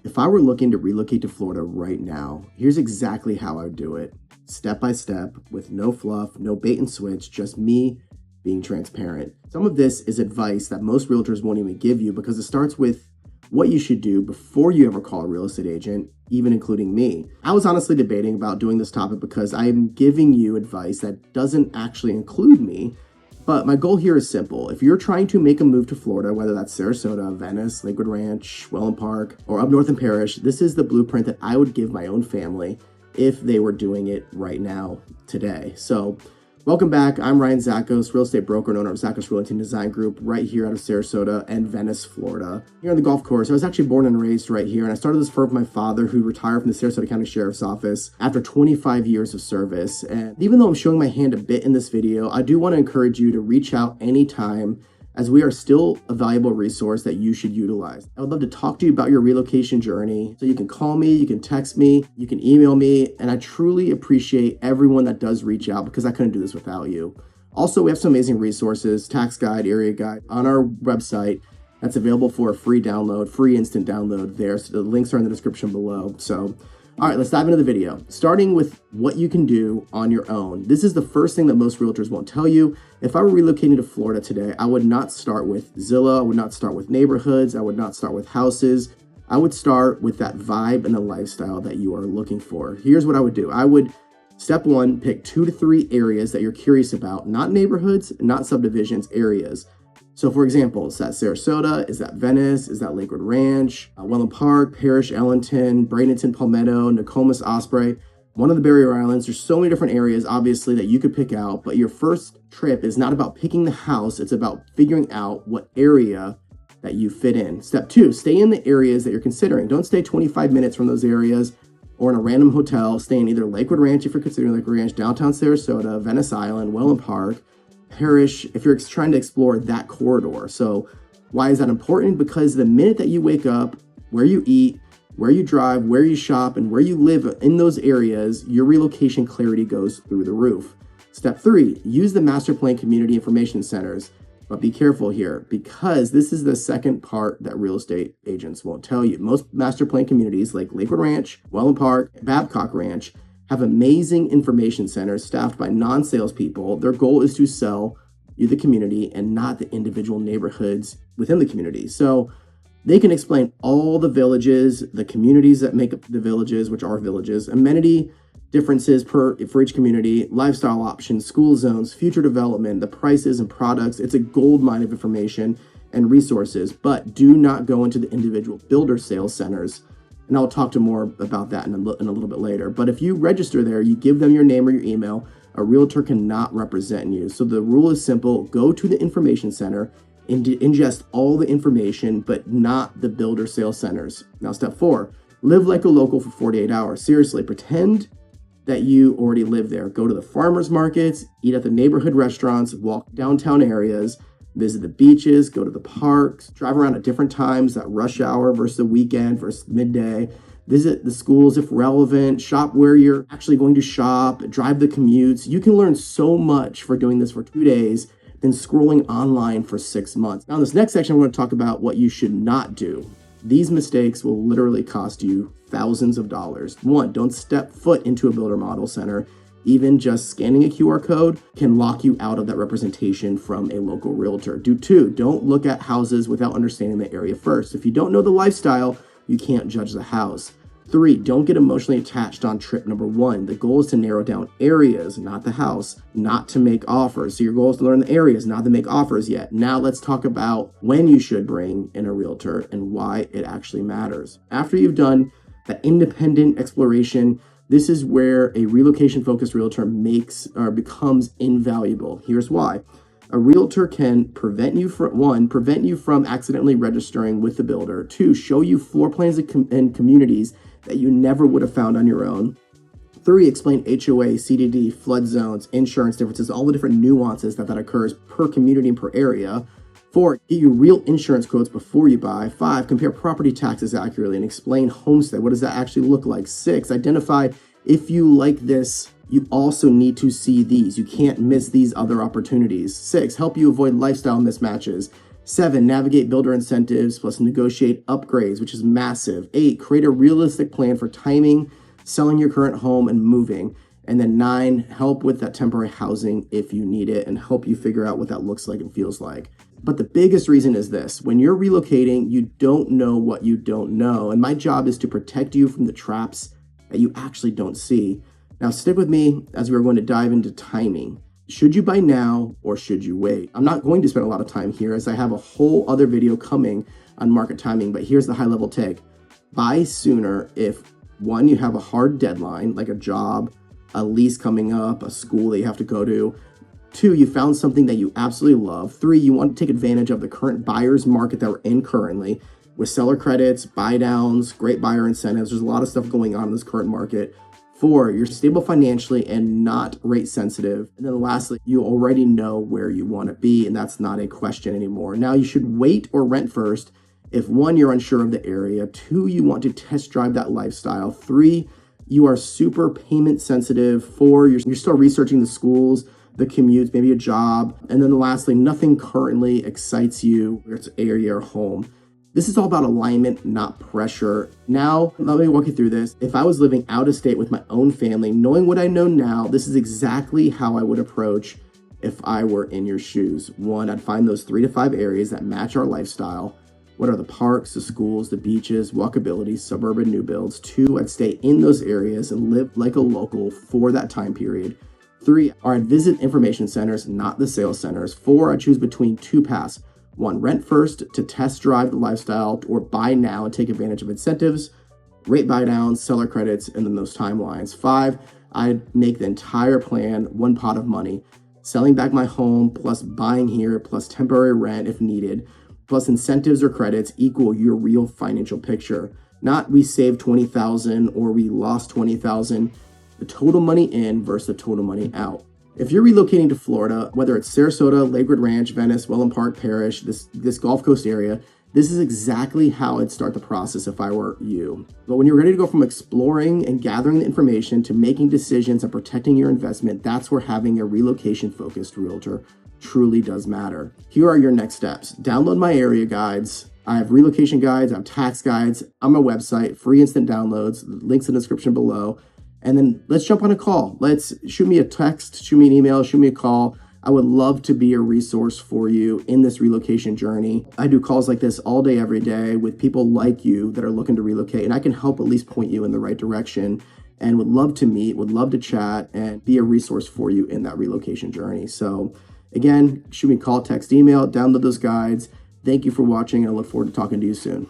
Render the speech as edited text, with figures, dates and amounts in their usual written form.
If I were looking to relocate to Florida right now, here's exactly how I would do it. Step by step, with no fluff, no bait and switch, just me being transparent. Some of this is advice that most realtors won't even give you because it starts with what you should do before you ever call a real estate agent, even including me. I was honestly debating about doing this topic because I'm giving you advice that doesn't actually include me. But my goal here is simple. If you're trying to make a move to Florida, whether that's Sarasota, Venice, Lakewood Ranch, Wellen Park, or up north in Parrish, this is the blueprint that I would give my own family if they were doing it right now, today. So welcome back. I'm Ryan Zakos, real estate broker and owner of Zakos Realty Design Group right here out of Sarasota and Venice, Florida. Here on the golf course, I was actually born and raised right here, and I started this firm with my father, who retired from the Sarasota County Sheriff's Office after 25 years of service. And even though I'm showing my hand a bit in this video, I do want to encourage you to reach out anytime, as we are still a valuable resource that you should utilize. I would love to talk to you about your relocation journey. So you can call me, you can text me, you can email me, and I truly appreciate everyone that does reach out because I couldn't do this without you. Also, we have some amazing resources, tax guide, area guide on our website that's available for a free download, free instant download there. So the links are in the description below. So all right, let's dive into the video. Starting with what you can do on your own. This is the first thing that most realtors won't tell you. If I were relocating to Florida today, I would not start with Zillow. I would not start with neighborhoods. I would not start with houses. I would start with that vibe and the lifestyle that you are looking for. Here's what I would do. I would, step one, pick 2 to 3 areas that you're curious about, not neighborhoods, not subdivisions, areas. So for example, is that Sarasota? Is that Venice? Is that Lakewood Ranch? Wellen Park, Parrish, Ellenton, Bradenton, Palmetto, Nokomis, Osprey, one of the barrier islands. There's so many different areas, obviously, that you could pick out, but your first trip is not about picking the house. It's about figuring out what area that you fit in. Step 2, stay in the areas that you're considering. Don't stay 25 minutes from those areas or in a random hotel. Stay in either Lakewood Ranch if you're considering Lakewood Ranch, downtown Sarasota, Venice Island, Wellen Park, Parrish, if you're trying to explore that corridor. So why is that important? Because the minute that you wake up, where you eat, where you drive, where you shop, and where you live in those areas, your relocation clarity goes through the roof. Step 3, use the master plan community information centers. But be careful here, because this is the second part that real estate agents won't tell you. Most master plan communities like Lakewood Ranch, Wellen Park, Babcock Ranch have amazing information centers staffed by non-salespeople. Their goal is to sell you the community and not the individual neighborhoods within the community. So they can explain all the villages, the communities that make up the villages, which are villages, amenity differences for each community, lifestyle options, school zones, future development, the prices and products. It's a gold mine of information and resources, but do not go into the individual builder sales centers. And I'll talk to more about that in a little bit later. But if you register there, you give them your name or your email, a realtor cannot represent you. So the rule is simple: go to the information center and ingest all the information, but not the builder sales centers. Now, step 4, live like a local for 48 hours. Seriously, pretend that you already live there. Go to the farmers markets, eat at the neighborhood restaurants, walk downtown areas, visit the beaches, go to the parks, drive around at different times, that rush hour versus the weekend versus midday, visit the schools if relevant, shop where you're actually going to shop, drive the commutes. You can learn so much for doing this for 2 days than scrolling online for 6 months. Now in this next section, we're going to talk about what you should not do. These mistakes will literally cost you thousands of dollars. 1, don't step foot into a builder model center. Even just scanning a QR code can lock you out of that representation from a local realtor. 2, don't look at houses without understanding the area first. If you don't know the lifestyle, you can't judge the house. 3, don't get emotionally attached on trip number 1. The goal is to narrow down areas, not the house, not to make offers. So your goal is to learn the areas, not to make offers yet. Now let's talk about when you should bring in a realtor and why it actually matters. After you've done that independent exploration, this is where a relocation-focused realtor becomes invaluable. Here's why. A realtor can prevent you from accidentally registering with the builder. 2, show you floor plans and communities that you never would have found on your own. 3, explain HOA, CDD, flood zones, insurance differences, all the different nuances that occurs per community and per area. 4, get you real insurance quotes before you buy. 5, compare property taxes accurately and explain homestead. What does that actually look like? 6, identify if you like this, you also need to see these. You can't miss these other opportunities. 6, help you avoid lifestyle mismatches. 7, navigate builder incentives plus negotiate upgrades, which is massive. 8, create a realistic plan for timing, selling your current home, and moving. And then 9, help with that temporary housing if you need it and help you figure out what that looks like and feels like. But the biggest reason is this: when you're relocating, you don't know what you don't know. And my job is to protect you from the traps that you actually don't see. Now, stick with me as we're going to dive into timing. Should you buy now or should you wait? I'm not going to spend a lot of time here as I have a whole other video coming on market timing, but here's the high level take. Buy sooner if, 1, you have a hard deadline, like a job, a lease coming up, a school that you have to go to. 2, you found something that you absolutely love. 3, you want to take advantage of the current buyer's market that we're in currently with seller credits, buy downs, great buyer incentives. There's a lot of stuff going on in this current market. 4, you're stable financially and not rate sensitive. And then lastly, you already know where you want to be, and that's not a question anymore. Now, you should wait or rent first if 1, you're unsure of the area. 2, you want to test drive that lifestyle. 3, you are super payment sensitive. 4, you're still researching the schools, the commutes, maybe a job. And then lastly, nothing currently excites you, whether it's area or home. This is all about alignment, not pressure. Now, let me walk you through this. If I was living out of state with my own family, knowing what I know now, this is exactly how I would approach if I were in your shoes. 1, I'd find those 3 to 5 areas that match our lifestyle. What are the parks, the schools, the beaches, walkability, suburban new builds? 2, I'd stay in those areas and live like a local for that time period. 3, I'd visit information centers, not the sales centers. 4, I'd choose between 2 paths. 1, rent first to test drive the lifestyle, or buy now and take advantage of incentives, rate buy downs, seller credits, and then those timelines. 5, I'd make the entire plan one pot of money, selling back my home plus buying here plus temporary rent if needed, plus incentives or credits equal your real financial picture. Not we saved $20,000 or we lost $20,000, the total money in versus the total money out. If you're relocating to Florida, whether it's Sarasota, Lakewood Ranch, Venice, Wellen Park, Parrish, this Gulf Coast area, this is exactly how I'd start the process if I were you. But when you're ready to go from exploring and gathering the information to making decisions and protecting your investment, that's where having a relocation-focused realtor truly does matter. Here are your next steps. Download my area guides. I have relocation guides, I have tax guides on my website, free instant downloads, links in the description below. And then let's jump on a call. Let's shoot me a text, shoot me an email, shoot me a call. I would love to be a resource for you in this relocation journey. I do calls like this all day, every day with people like you that are looking to relocate, and I can help at least point you in the right direction and would love to meet, would love to chat and be a resource for you in that relocation journey. So again, shoot me a call, text, email, download those guides. Thank you for watching, and I look forward to talking to you soon.